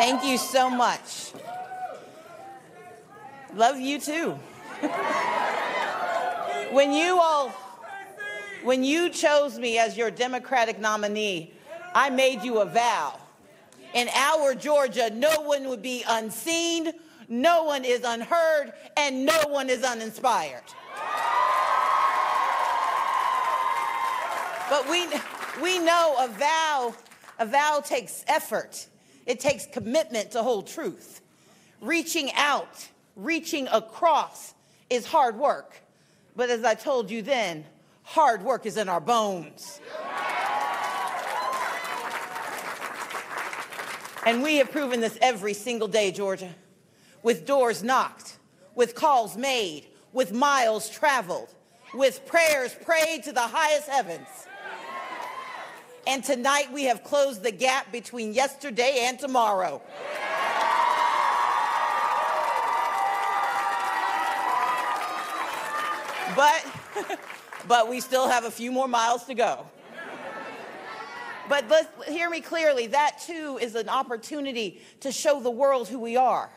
Thank you so much. Love you too. When you chose me as your Democratic nominee, I made you a vow. In our Georgia, no one would be unseen, no one is unheard, and no one is uninspired. But we know a vow takes effort. It takes commitment to hold truth. Reaching out, reaching across is hard work. But as I told you then, hard work is in our bones. And we have proven this every single day, Georgia, with doors knocked, with calls made, with miles traveled, with prayers prayed to the highest heavens. And tonight we have closed the gap between yesterday and tomorrow. But we still have a few more miles to go. But hear me clearly, that too is an opportunity to show the world who we are.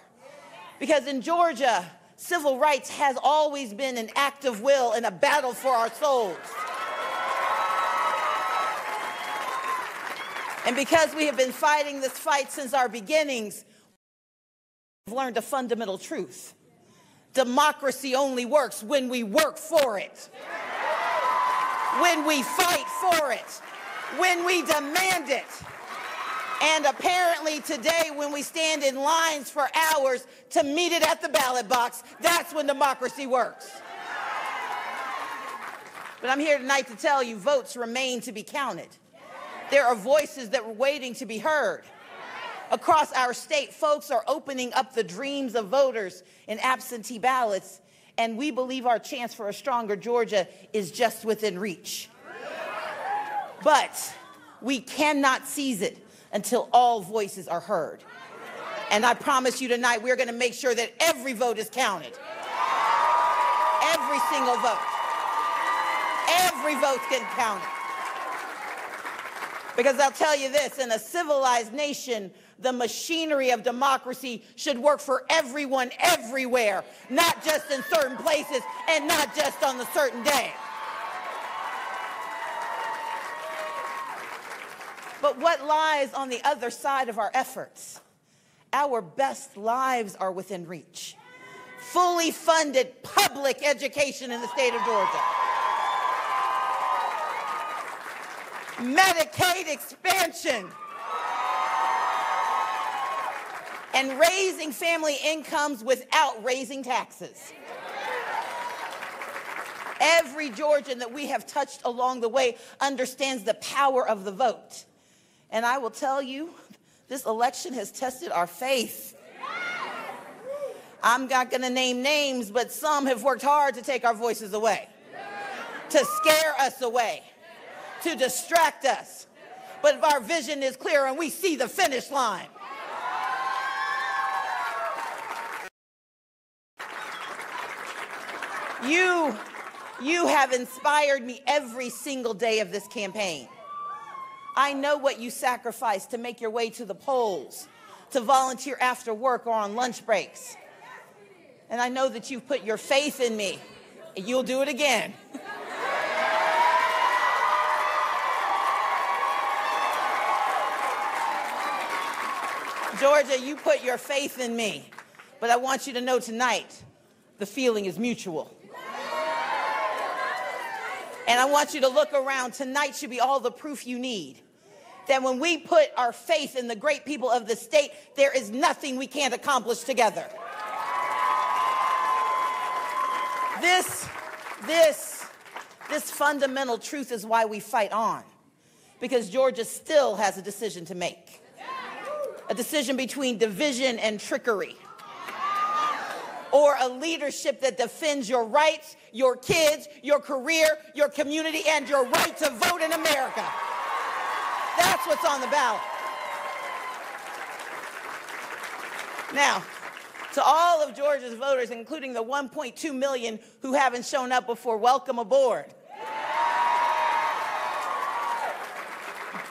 Because in Georgia, civil rights has always been an act of will and a battle for our souls. And because we have been fighting this fight since our beginnings, we've learned a fundamental truth. Democracy only works when we work for it, when we fight for it, when we demand it. And apparently today, when we stand in lines for hours to meet it at the ballot box, that's when democracy works. But I'm here tonight to tell you, votes remain to be counted. There are voices that were waiting to be heard. Across our state, folks are opening up the dreams of voters in absentee ballots, and we believe our chance for a stronger Georgia is just within reach. But we cannot seize it until all voices are heard. And I promise you tonight, we're going to make sure that every vote is counted. Every single vote. Every vote's getting counted. Because I'll tell you this, in a civilized nation, the machinery of democracy should work for everyone everywhere, not just in certain places and not just on a certain day. But what lies on the other side of our efforts? Our best lives are within reach. Fully funded public education in the state of Georgia. Medicaid expansion, and raising family incomes without raising taxes. Every Georgian that we have touched along the way understands the power of the vote. And I will tell you, this election has tested our faith. I'm not going to name names, but some have worked hard to take our voices away, to scare us away, to distract us. But if our vision is clear and we see the finish line, you have inspired me every single day of this campaign. I know what you sacrificed to make your way to the polls, to volunteer after work or on lunch breaks. And I know that you've put your faith in me, and you'll do it again. Georgia, you put your faith in me, but I want you to know tonight, the feeling is mutual. And I want you to look around. Tonight should be all the proof you need that when we put our faith in the great people of the state, there is nothing we can't accomplish together. This fundamental truth is why we fight on, because Georgia still has a decision to make. A decision between division and trickery, or a leadership that defends your rights, your kids, your career, your community, and your right to vote in America. That's what's on the ballot. Now, to all of Georgia's voters, including the 1.2 million who haven't shown up before, welcome aboard.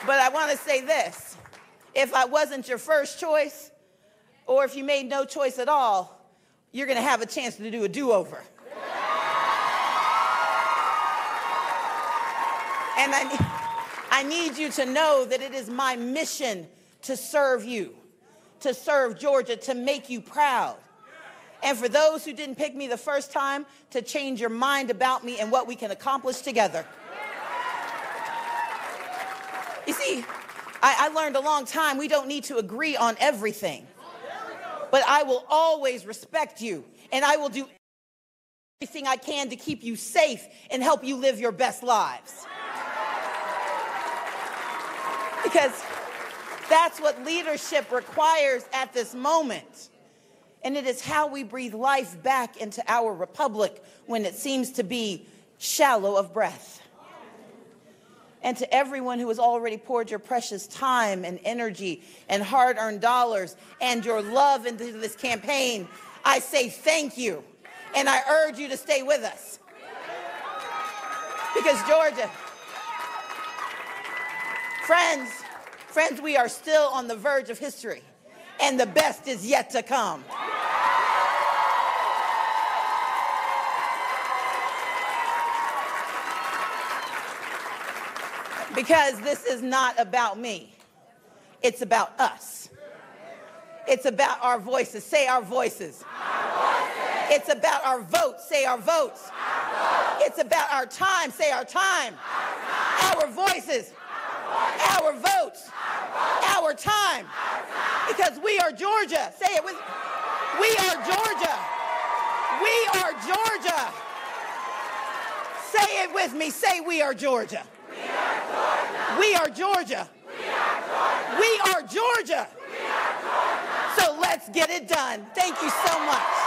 But I want to say this. If I wasn't your first choice, Or if you made no choice at all, you're going to have a chance to do a do-over. And I need you to know that it is my mission to serve you, to serve Georgia, to make you proud. And for those who didn't pick me the first time, to change your mind about me and what we can accomplish together. You see, I learned a long time we don't need to agree on everything. But I will always respect you, and I will do everything I can to keep you safe and help you live your best lives. Because that's what leadership requires at this moment. And it is how we breathe life back into our republic when it seems to be shallow of breath. And to everyone who has already poured your precious time and energy and hard-earned dollars and your love into this campaign, I say thank you. And I urge you to stay with us. Because Georgia, friends, we are still on the verge of history. And the best is yet to come. Because this is not about me. It's about us. It's about our voices. Say our voices. It's about our votes. Say our votes. It's about our time. Say our time. Our voices. Our votes. Our time. Because we are Georgia. Say it with me. We are Georgia. We are Georgia. Say it with me. Say we are Georgia. We are Georgia. We are Georgia. So let's get it done. Thank you so much.